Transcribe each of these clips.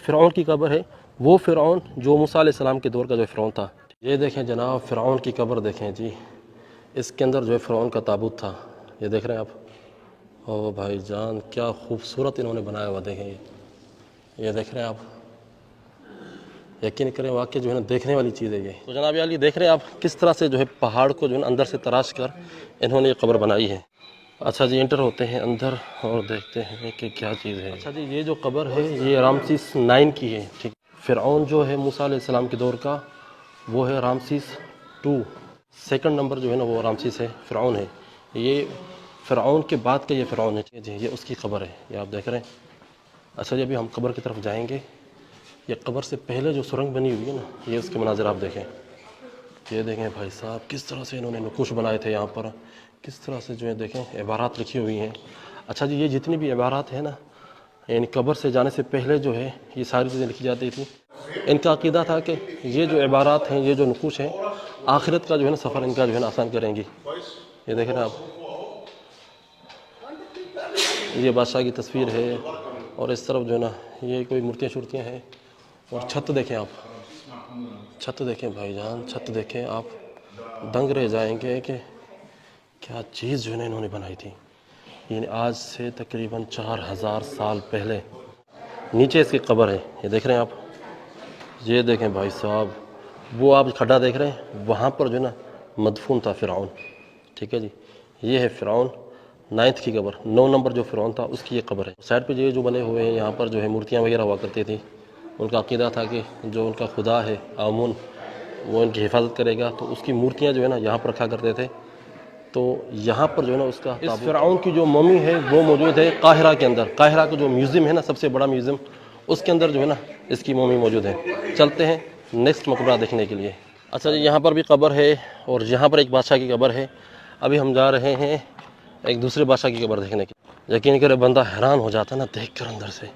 फ़िरऔन की कब्र है, वो फ़िरऔन जो मूसा अलैहिस्सलाम के दौर का जो फ़िरऔन था। ये देखें जनाब, फ़िरऔन की कब्र देखें जी, इसके अंदर जो है फ़िरऔन का ताबूत था, ये देख रहे हैं आप। ओ भाई जान, क्या खूबसूरत इन्होंने बनाया हुआ, देखें ये देख रहे हैं आप, यकीन करें वाकई जो है ना देखने वाली चीज़ है ये। तो जनाब यार, ये देख रहे हैं आप किस तरह से जो है पहाड़ को जो है ना अंदर से तराश कर इन्होंने ये कब्र बनाई है। अच्छा जी, एंटर होते हैं अंदर और देखते हैं कि क्या चीज़ है। अच्छा जी, ये जो कब्र है ये रामसीस 9 की है, ठीक। फ़िरऔन जो है मूसा अलैहिस्सलाम के दौर का, वो है रामसीस 2। सेकंड नंबर जो है ना वो रामसीस है, फ़िरऔन है। ये फ़िरऔन के बाद का ये फ़िरऔन है जी, ये उसकी कब्र है, ये आप देख रहे हैं। अच्छा जी, अभी हम कब्र की तरफ जाएंगे। ये कब्र से पहले जो सुरंग बनी हुई है ना, ये उसके मनाज़िर आप देखें। ये देखें भाई साहब, किस तरह से इन्होंने नकुश बनाए थे यहाँ पर, किस तरह से जो है देखें इबारात लिखी हुई हैं। अच्छा जी, ये जितनी भी इबारात है ना, यानी कब्र से जाने से पहले जो है ये सारी चीज़ें लिखी जाती थी। इनका अकीदा था कि ये जो इबारात हैं, ये जो नकुश हैं, आखिरत का जो है ना सफ़र इनका जो है ना आसान करेंगी। ये देखें ना आप, ये बादशाह की तस्वीर है और इस तरफ जो है ना ये कोई मूर्तियाँ शूर्तियाँ हैं। और छत देखें आप, छत देखें भाईजान, छत देखें आप, दंग रह जाएंगे कि क्या चीज़ जो है ना इन्होंने बनाई थी। यानी आज से तकरीबन 4000 साल पहले। नीचे इसकी कब्र है, ये देख रहे हैं आप। ये देखें भाई साहब, वो आप खड्डा देख रहे हैं, वहाँ पर जो है ना मदफून था फ़िरऔन, ठीक है जी। ये है फ़िरऔन 9th की कब्र, 9 नंबर जो फ़िरऔन था उसकी ये कब्र है। साइड पे ये जो बने हुए हैं यहाँ पर जो है मूर्तियाँ वगैरह हुआ करती थी। उनका अकीदा था कि जो उनका खुदा है आमुन, वो इनकी हिफाजत करेगा, तो उसकी मूर्तियाँ जो है ना यहाँ पर रखा करते थे। तो यहाँ पर जो है ना उसका इस फ़िरऔन की जो मम्मी है वो मौजूद है काहिरा के अंदर। काहिरा का जो म्यूज़ियम है ना, सबसे बड़ा म्यूज़ियम, उसके अंदर जो है ना इसकी मम्मी मौजूद है। चलते हैं नेक्स्ट मकबरा देखने के लिए। अच्छा जी, यहाँ पर भी कब्र है और यहाँ पर एक बादशाह की कब्र है। अभी हम जा रहे हैं एक दूसरे बादशाह की कब्र देखने की। यकीन करे बंदा हैरान हो जाता ना देख कर अंदर से,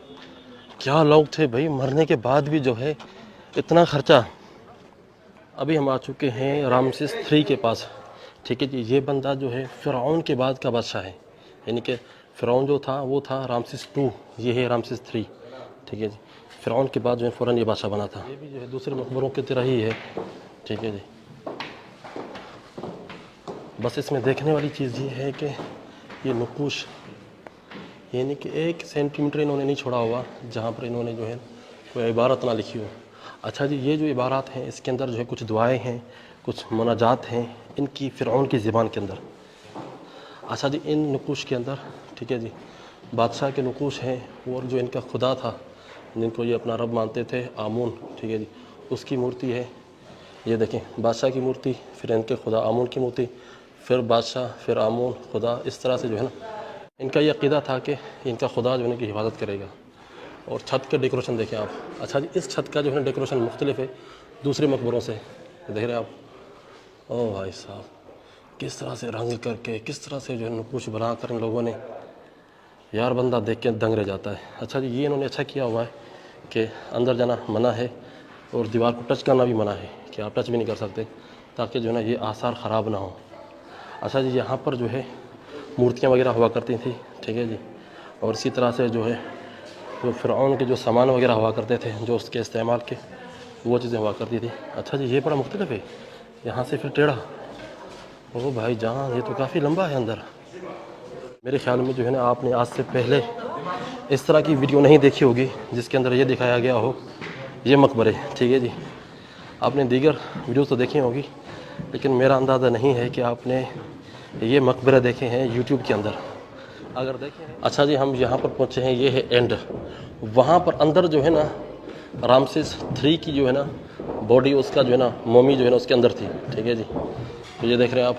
क्या लोग थे भाई, मरने के बाद भी जो है इतना खर्चा। अभी हम आ चुके हैं रामसिस 3 के पास, ठीक है जी। ये बंदा जो है फ़िरऔन के बाद का बादशाह है, यानी कि फ़िरऔन जो था वो था रामसिस 2, ये है रामसिस 3, ठीक है जी। फ़िरऔन के बाद जो है फ़ौरन ये बादशाह बना था। ये भी जो है दूसरे मकबरों की तरह ही है, ठीक है जी। बस इसमें देखने वाली चीज़ ये है कि ये नकुश, यानी कि 1 सेंटीमीटर इन्होंने नहीं छोड़ा हुआ जहाँ पर इन्होंने जो है कोई इबारत ना लिखी हो। अच्छा जी, ये जो इबारत हैं इसके अंदर जो है कुछ दुआएं हैं, कुछ मुनाजात हैं इनकी फ़िरऔन की ज़बान के अंदर। अच्छा जी, इन नकुश के अंदर, ठीक है जी, बादशाह के नकुश हैं और जो इनका खुदा था जिनको ये अपना रब मानते थे आमून, ठीक है जी, उसकी मूर्ति है। ये देखें, बादशाह की मूर्ति, फिर इनके खुदा आमून की मूर्ति, फिर बादशाह, फिर आमून, खुदा, इस तरह से जो है ना इनका ये अक़ीदा था कि इनका खुदा जो है इनकी हिफाजत करेगा। और छत के डेकोरेशन देखें आप। अच्छा जी, इस छत का जो है ना डेकोरेशन मुख्तलिफ है दूसरे मकबरों से, देख रहे हैं आप। ओ भाई साहब, किस तरह से रंग करके, किस तरह से जो है नकुश बना कर इन लोगों ने, यार बंदा देख के दंग रह जाता है। अच्छा जी, ये इन्होंने अच्छा किया हुआ है कि अंदर जाना मना है और दीवार को टच करना भी मना है, कि आप टच भी नहीं कर सकते, ताकि जो है ना ये आसार ख़राब ना हो। अच्छा जी, यहाँ पर जो है मूर्तियाँ वगैरह हुआ करती थी, ठीक है जी। और इसी तरह से जो है जो फ़िरऔन के जो सामान वगैरह हुआ करते थे, जो उसके इस्तेमाल के, वो चीज़ें हुआ करती थी। अच्छा जी, ये बड़ा मुख्तलिफ है, यहाँ से फिर टेढ़ा। ओ भाई जान, ये तो काफ़ी लंबा है अंदर। मेरे ख्याल में जो है ना आपने आज से पहले इस तरह की वीडियो नहीं देखी होगी जिसके अंदर ये दिखाया गया हो ये मकबरे, ठीक है जी। आपने दीगर वीडियोस तो देखी होगी, लेकिन मेरा अंदाज़ा नहीं है कि आपने ये मकबरे देखे हैं यूट्यूब के अंदर, अगर देखें। अच्छा जी, हम यहाँ पर पहुँचे हैं, ये है एंड। वहाँ पर अंदर जो है ना रामसिस 3 की जो है ना बॉडी, उसका जो है ना मम्मी जो है ना उसके अंदर थी, ठीक है जी। तो ये देख रहे हैं आप,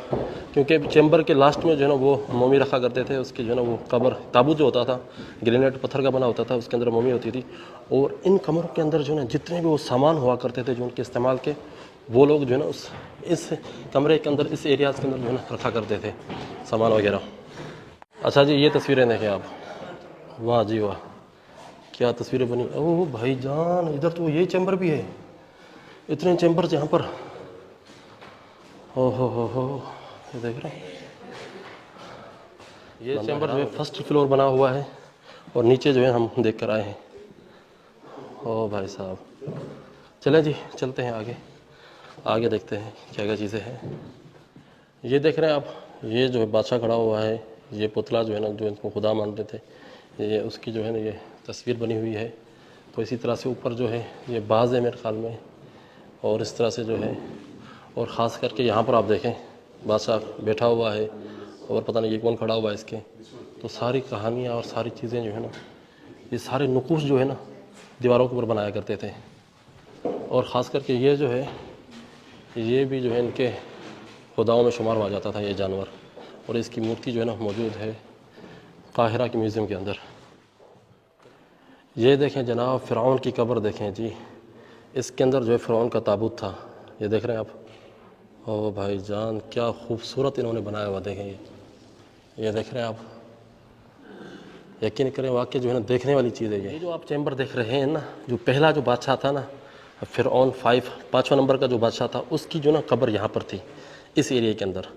क्योंकि चैम्बर के लास्ट में जो है ना वो मम्मी रखा करते थे, उसकी जो है ना वो कब्र ताबूत जो होता था ग्रेनाइट पत्थर का बना होता था, उसके अंदर मम्मी होती थी। और इन कमरों के अंदर जो है ना जितने भी वो सामान हुआ करते थे जो उनके इस्तेमाल के, वो लोग जो है ना इस कमरे के अंदर, इस एरियाज़ के अंदर जो है ना रखा करते थे सामान वगैरह। अच्छा जी, ये तस्वीरें देखें आप, वाह जी वाह, क्या तस्वीरें बनी। ओह भाई जान, इधर तो यही चैम्बर भी है, इतने चैम्बर्स यहाँ पर। हो हो, ये देख रहे हैं, ये चैम्बर जो है फर्स्ट फ्लोर बना हुआ है और नीचे जो है हम देख कर आए हैं। ओ भाई साहब, चलें जी, चलते हैं आगे, आगे देखते हैं क्या क्या चीज़ें हैं। ये देख रहे हैं आप, ये जो है बादशाह खड़ा हुआ है, ये पुतला जो है ना, जो इनको खुदा मानते थे, ये उसकी जो है ना ये तस्वीर बनी हुई है। तो इसी तरह से ऊपर जो है ये बाज़ है मेरे ख्याल में, और इस तरह से जो है, और ख़ास करके यहाँ पर आप देखें बादशाह बैठा हुआ है और पता नहीं ये कौन खड़ा हुआ है इसके। तो सारी कहानियाँ और सारी चीज़ें जो है ना, ये सारे नुकूश जो है ना दीवारों के ऊपर बनाया करते थे। और ख़ास करके ये जो है, ये भी जो है इनके खुदाओं में शुमार हुआ जाता था ये जानवर। और इसकी मूर्ति जो है ना मौजूद है काहिरा के म्यूज़ियम के अंदर। ये देखें जनाब, फ़िरौन की कब्र देखें जी, इसके अंदर जो है फ़िरौन का ताबूत था, ये देख रहे हैं आप। ओ भाई जान, क्या खूबसूरत इन्होंने बनाया हुआ, देखें ये देख रहे हैं आप, यकीन करें वाकई जो है ना देखने वाली चीज़ है। ये जो आप चैम्बर देख रहे हैं ना, जो पहला जो बादशाह था ना, फ़िरौन 5वां नंबर का जो बादशाह था, उसकी जो ना कब्र यहाँ पर थी इस एरिया के अंदर।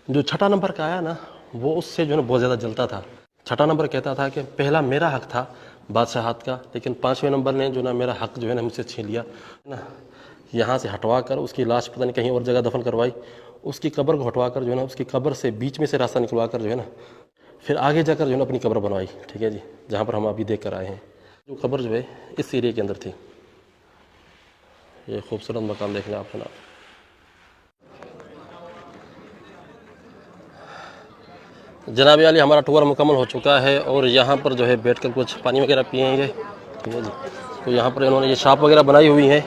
जो छठा नंबर का आया ना, वो उससे जो है ना बहुत ज़्यादा जलता था। छठा नंबर कहता था कि पहला मेरा हक था बादशाहत का, लेकिन 5वें नंबर ने जो ना मेरा हक जो है ना मुझसे छीन लिया ना। यहाँ से हटवा कर उसकी लाश पता नहीं कहीं और जगह दफन करवाई, उसकी कब्र को हटवा कर जो है ना उसकी कब्र से बीच में से रास्ता निकलवा कर जो है ना फिर आगे जाकर जो है ना अपनी कब्र बनवाई, ठीक है जी, जहाँ पर हम अभी देख कर आए हैं। जो कब्र जो है इस एरिया के अंदर थी। ये खूबसूरत मकाम देख लें आप जनाब। जनाब वाली हमारा टूर मुकम्मल हो चुका है और यहाँ पर जो है बैठकर कुछ पानी वगैरह पिएंगे, ठीक है जी। तो यहाँ पर इन्होंने ये शॉप वगैरह बनाई हुई है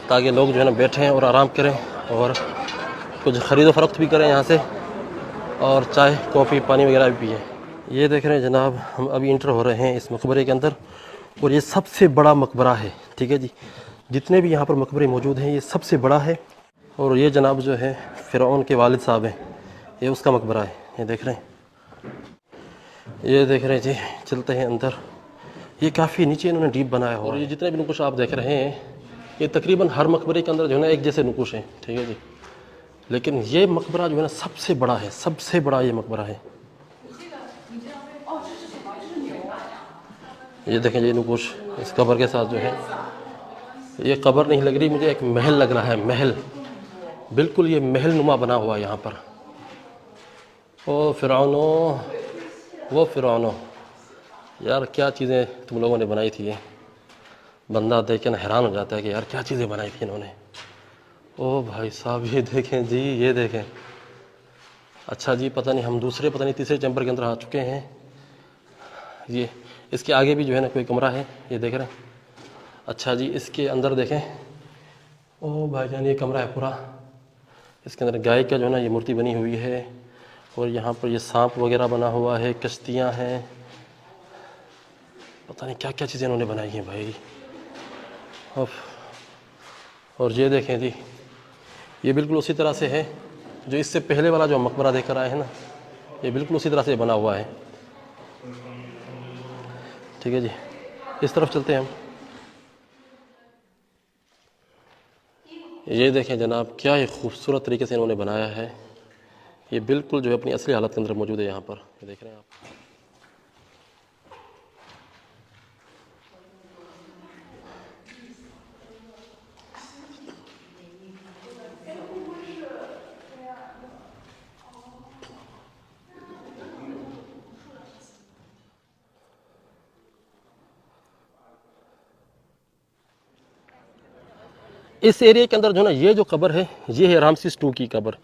ताकि लोग जो है ना बैठें और आराम करें और कुछ ख़रीदो फरोख्त भी करें यहाँ से, और चाय कॉफ़ी पानी वगैरह भी पिएँ। ये देख रहे हैं जनाब, हम अभी इंटर हो रहे हैं इस मकबरे के अंदर, और ये सबसे बड़ा मकबरा है, ठीक है जी। जितने भी यहाँ पर मकबरे मौजूद हैं ये सबसे बड़ा है। और ये जनाब जो है फ़िरौन के वालिद साहब हैं, ये उसका मकबरा है, ये देख रहे हैं। ये देख रहे हैं जी, चलते हैं अंदर। ये काफ़ी नीचे इन्होंने डीप बनाया हुआ है। और ये जितने भी नुकुश आप देख रहे हैं ये तकरीबन हर मकबरे के अंदर जो है ना एक जैसे नुकुश हैं, ठीक है जी। लेकिन ये मकबरा जो है ना सबसे बड़ा है, सबसे बड़ा ये मकबरा है। ये देखें ये नुकुश इस कब्र के साथ जो है, ये कब्र नहीं लग रही मुझे, एक महल लग रहा है, महल, बिल्कुल ये महल नुमा बना हुआ है यहाँ पर। ओ फ़िरौनो, वो फ़िरौनो, यार क्या चीज़ें तुम लोगों ने बनाई थी, ये बंदा देख के ना हैरान हो जाता है कि यार क्या चीज़ें बनाई थी इन्होंने। ओ भाई साहब ये देखें जी, ये देखें। अच्छा जी, पता नहीं हम दूसरे पता नहीं तीसरे चैम्बर के अंदर आ चुके हैं। ये इसके आगे भी जो है ना कोई कमरा है, ये देख रहे हैं। अच्छा जी, इसके अंदर देखें, ओ भाईजान ये कमरा है पूरा, इसके अंदर गाय का जो है ना ये मूर्ति बनी हुई है, और यहाँ पर ये सांप वगैरह बना हुआ है, कश्तियाँ हैं, पता नहीं क्या क्या चीज़ें इन्होंने बनाई हैं भाई। और ये देखें जी, ये बिल्कुल उसी तरह से है जो इससे पहले वाला जो मकबरा देख कर आए हैं ना, ये बिल्कुल उसी तरह से बना हुआ है, ठीक है जी। इस तरफ चलते हैं हम। ये देखें जनाब, क्या ही खूबसूरत तरीके से इन्होंने बनाया है। ये बिल्कुल जो है अपनी असली हालत के अंदर मौजूद है यहाँ पर, ये देख रहे हैं आप। इस एरिया के अंदर जो ना ये जो कब्र है, ये है रामसिस II की कब्र।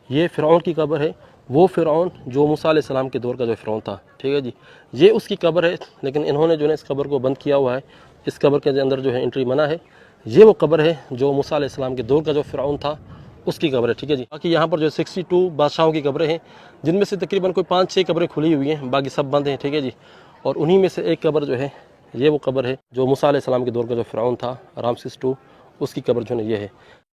ये फ़िरौन की कब्र है, वो फ़िरौन जो मूसा अलैहिस्सलाम के दौर का जो फ़िरौन था, ठीक है जी, ये उसकी कब्र है। लेकिन इन्होंने जो है इस कब्र को बंद किया हुआ है, इस कब्र के अंदर जो है एंट्री मना है। ये वो कब्र है जो मूसा अलैहिस्सलाम के दौर का जो फ़िरौन था उसकी कब्र है, ठीक है जी। बाकी यहाँ पर जो 62 बादशाहों की कब्रें हैं, जिनमें से तकरीबन कोई 5-6 कब्रें खुली हुई हैं, बाकी सब बंद हैं, ठीक है जी। और उन्हीं में से एक कब्र जो है ये वो कब्र है जो मूसा अलैहिस्सलाम के दौर का जो फ़िरौन था रामसिस II, उसकी कब्र जो है ये है।